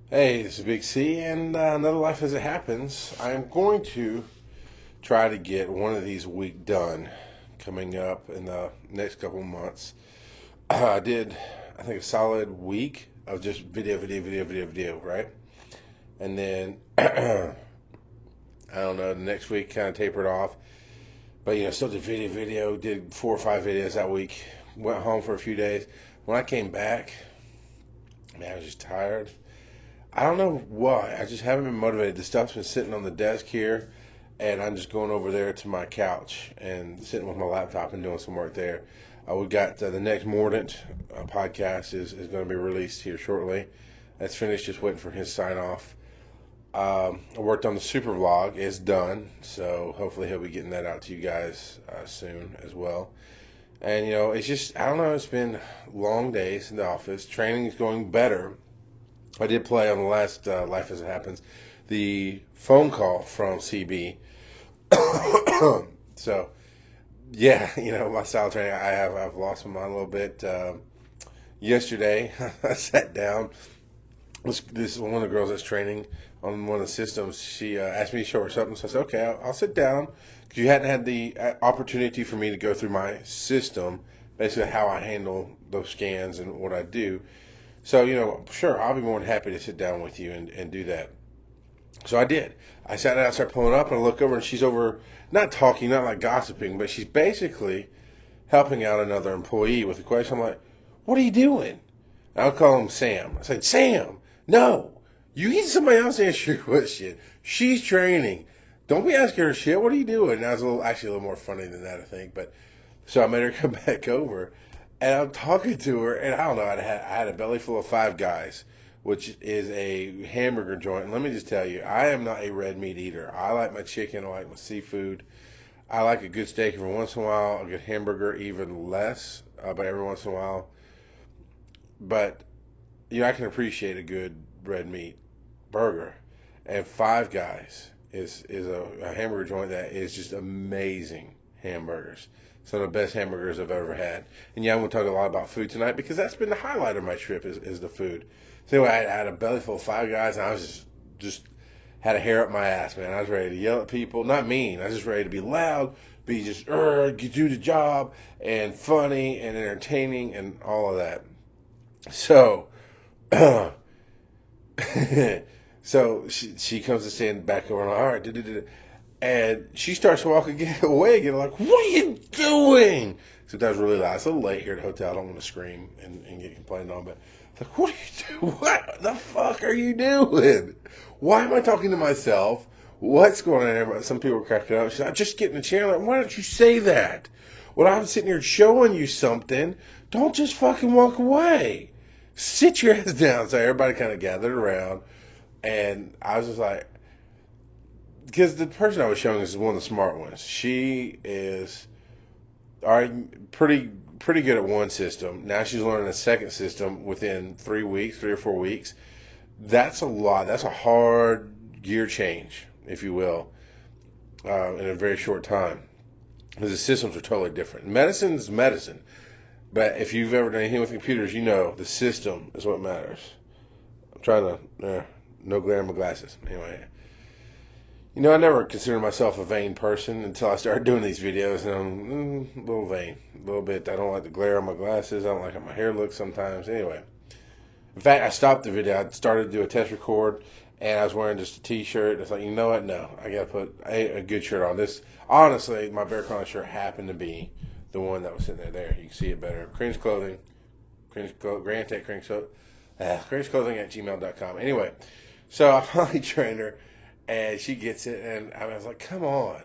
Hey, this is Big C, and another life as it happens. I'm going to try to get one of these a week done coming up in the next couple of months. I did, I think, a solid week of just video, right? And then, I don't know, the next week kind of tapered off. But, still did video, did 4 or 5 videos that week. Went home for a few days. When I came back, man, I was just tired. I don't know why. I just haven't been motivated. The stuff's been sitting on the desk here, and I'm just going over there to my couch and sitting with my laptop and doing some work there. We got the next Mordant podcast is going to be released here shortly. That's finished, just waiting for his sign off. I worked on the super vlog. It's done, so hopefully he'll be getting that out to you guys soon as well. And, it's just, I don't know, it's been long days in the office. Training is going better. I did play on the last Life as It Happens, the phone call from CB. So, yeah, my style training, I've lost my mind a little bit. Yesterday, I sat down. This is one of the girls that's training on one of the systems. She asked me to show her something, so I said, okay, I'll sit down. Because you hadn't had the opportunity for me to go through my system, basically how I handle those scans and what I do. So, sure, I'll be more than happy to sit down with you and do that. So I did. I sat down, started pulling up, and I look over, and she's over, not talking, not like gossiping, but she's basically helping out another employee with a question. I'm like, what are you doing? And I'll call him Sam. I said, Sam, no, you get somebody else to answer your question. She's training. Don't be asking her shit. What are you doing? And that was actually a little more funny than that, I think. But so I made her come back over. And I'm talking to her, and I don't know, I had a belly full of Five Guys, which is a hamburger joint. And let me just tell you, I am not a red meat eater. I like my chicken, I like my seafood. I like a good steak every once in a while, a good hamburger even less, but every once in a while. But, I can appreciate a good red meat burger. And Five Guys is a hamburger joint that is just amazing hamburgers. Some of the best hamburgers I've ever had. And yeah, I'm going to talk a lot about food tonight because that's been the highlight of my trip is the food. So anyway, I had a belly full of Five Guys, and I was just had a hair up my ass, man. I was ready to yell at people. Not mean. I was just ready to be loud, be just, do the job, and funny, and entertaining, and all of that. So, so she comes to stand back over, and I'm like, all right, and she starts walking away again, like, what are you doing? So that was really loud. It's a little late here at the hotel. I don't want to scream and get complained on, but like, what are you doing? What the fuck are you doing? Why am I talking to myself? What's going on here? Some people are cracking up. She's like, just get in the chair. Like, why don't you say that? When I'm sitting here showing you something, don't just fucking walk away. Sit your ass down. So everybody kind of gathered around, and I was just like, because the person I was showing is one of the smart ones. She is pretty good at one system. Now she's learning a second system within 3 weeks, 3 or 4 weeks. That's a lot. That's a hard gear change, if you will, in a very short time. Because the systems are totally different. Medicine's medicine. But if you've ever done anything with computers, you know the system is what matters. I'm trying to, no glare in my glasses. Anyway. I never considered myself a vain person until I started doing these videos, and I'm a little vain, a little bit. I don't like the glare on my glasses. I don't like how my hair looks sometimes. Anyway, in fact, I stopped the video. I started to do a test record, and I was wearing just a T-shirt. It's like, you know what? No, I got to put a good shirt on. This, honestly, my Bear Crawling shirt happened to be the one that was sitting there. You can see it better. Cringe Clothing, Grand Tech Cringe Clothing at gmail.com. Anyway, so I finally trained her. And she gets it, and I was like, come on,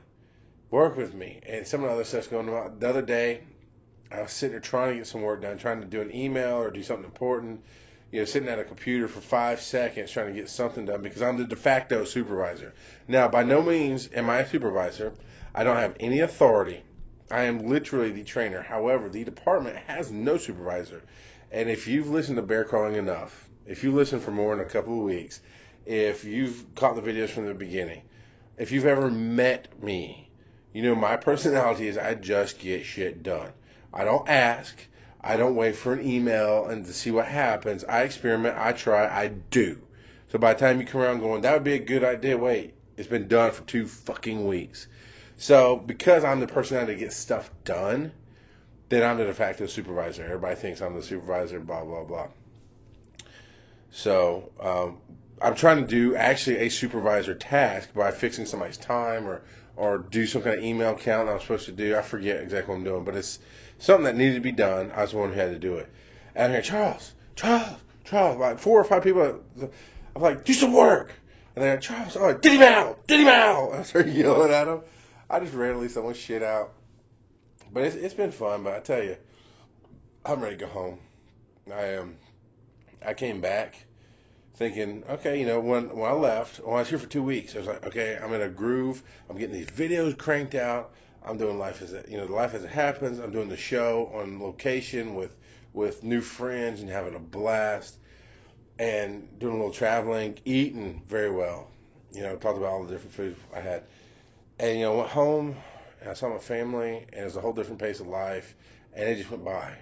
work with me. And some of the other stuff's going on. The other day, I was sitting there trying to get some work done, trying to do an email or do something important, sitting at a computer for 5 seconds trying to get something done because I'm the de facto supervisor. Now, by no means am I a supervisor. I don't have any authority. I am literally the trainer. However, the department has no supervisor. And if you've listened to Bear Crawling enough, if you listen for more than a couple of weeks, if you've caught the videos from the beginning, if you've ever met me, my personality is I just get shit done. I don't ask. I don't wait for an email and to see what happens. I experiment. I try. I do. So by the time you come around going, that would be a good idea. Wait, it's been done for 2 fucking weeks. So because I'm the personality to get stuff done, then I'm the de facto supervisor. Everybody thinks I'm the supervisor, blah, blah, blah. So I'm trying to do actually a supervisor task by fixing somebody's time or do some kind of email count I'm supposed to do. I forget exactly what I'm doing, but it's something that needed to be done. I was the one who had to do it. And I'm here, Charles, like 4 or 5 people. I'm like, do some work. And they're like, Charles, oh, get him out. I started yelling at him. I just randomly someone shit out. But it's been fun. But I tell you, I'm ready to go home. I am. I came back thinking, okay, when I left, when I was here for 2 weeks, I was like, okay, I'm in a groove. I'm getting these videos cranked out. I'm doing life as it happens. I'm doing the show on location with new friends and having a blast and doing a little traveling, eating very well. Talked about all the different foods I had. And, went home and I saw my family and it was a whole different pace of life and it just went by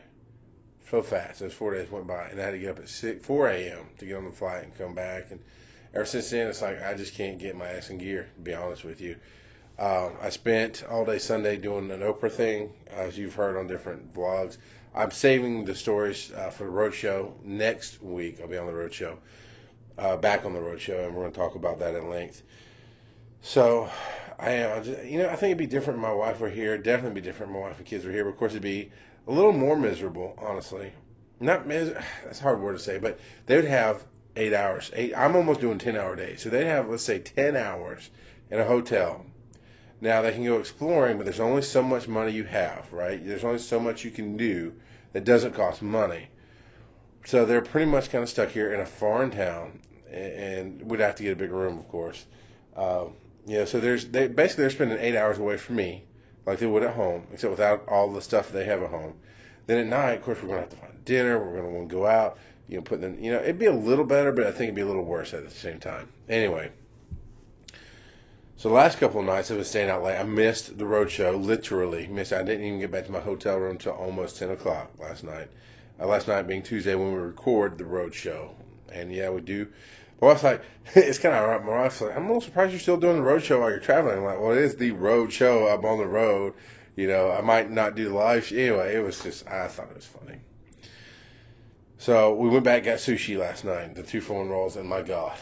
so fast. Those 4 days went by and I had to get up at 4 a.m. to get on the flight and come back. And ever since then, it's like I just can't get my ass in gear, to be honest with you. I spent all day Sunday doing an Oprah thing, as you've heard on different vlogs. I'm saving the stories for the road show. Next week, I'll be on the road show, back on the road show, and we're going to talk about that at length. So, I think it'd be different if my wife were here. Definitely be different if my wife and kids were here. But of course, it'd be a little more miserable, honestly. That's a hard word to say, but they would have 8 hours. I'm almost doing 10-hour days. So they'd have, let's say, 10 hours in a hotel. Now, they can go exploring, but there's only so much money you have, right? There's only so much you can do that doesn't cost money. So they're pretty much kind of stuck here in a foreign town, and we'd have to get a bigger room, of course. So they're spending 8 hours away from me, like they would at home, except without all the stuff they have at home. Then at night, of course, we're going to have to find dinner. We're going to want to go out. It'd be a little better, but I think it'd be a little worse at the same time. Anyway. So the last couple of nights I've been staying out late. I missed the road show, literally missed it. I didn't even get back to my hotel room until almost 10 o'clock last night. Last night being Tuesday when we record the road show. And yeah, we do. My wife's like, it's kind of right. My wife's like, I'm a little surprised you're still doing the road show while you're traveling. I'm like, well, it is the road show. I'm on the road. I might not do the live. Anyway, it was just, I thought it was funny. So we went back, got sushi last night, the 2-for-1 rolls, and my God.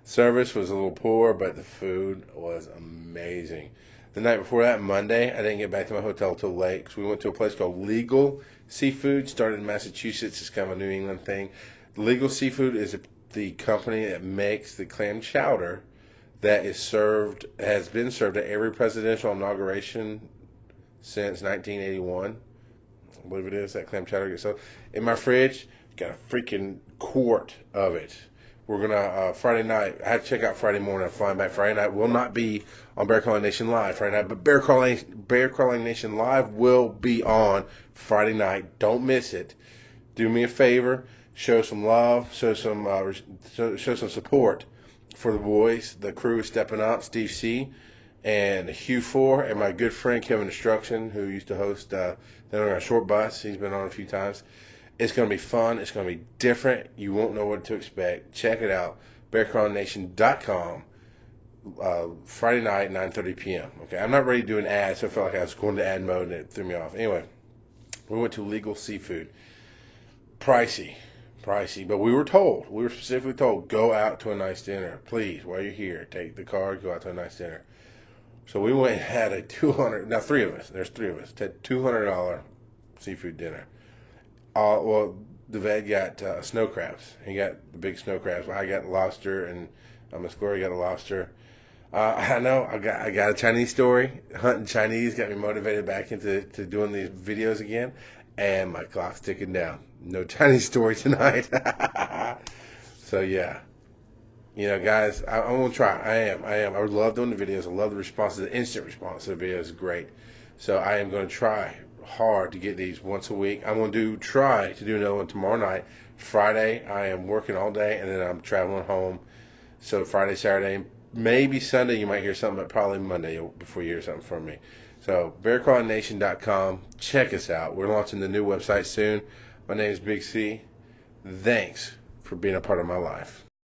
Service was a little poor, but the food was amazing. The night before that, Monday, I didn't get back to my hotel till late because we went to a place called Legal Seafood. Started in Massachusetts. It's kind of a New England thing. Legal Seafood is the company that makes the clam chowder that has been served at every presidential inauguration since 1981. I believe it is, that clam chowder. So in my fridge, got a freaking quart of it. We're going to, Friday night, I have to check out Friday morning. I'm flying back. Friday night will not be on Bear Crawling Nation Live Friday night, but Bear Crawling Nation Live will be on Friday night. Don't miss it. Do me a favor. Show some love. Show some support for the boys. The crew is stepping up. Steve C. and Hugh 4 and my good friend Kevin Destruction, who used to host the Short Bus. He's been on a few times. It's going to be fun. It's going to be different. You won't know what to expect. Check it out. BearCrawlNation.com. Friday night, 9:30 p.m. Okay, I'm not ready to do an ad, so I felt like I was going to ad mode and it threw me off. Anyway, we went to Legal Seafood. Pricey, but we were specifically told, go out to a nice dinner. Please, while you're here, take the car, go out to a nice dinner. So we went and had a there's 3 of us, had $200 seafood dinner. The vet got snow crabs. He got the big snow crabs. I got lobster, and Miss Glory got a lobster. I know. I got a Chinese story. Hunting Chinese got me motivated back into doing these videos again, and my clock's ticking down. No Chinese story tonight. So yeah, guys, I'm gonna try. I am. I would love doing the videos. I love the responses. The instant response to the videos is great. So I am going to try hard to get these once a week. I'm going to try to do another one tomorrow night. Friday, I am working all day, and then I'm traveling home. So Friday, Saturday, maybe Sunday, you might hear something, but probably Monday before you hear something from me. So BearCrawlingNation.com. Check us out. We're launching the new website soon. My name is Big C. Thanks for being a part of my life.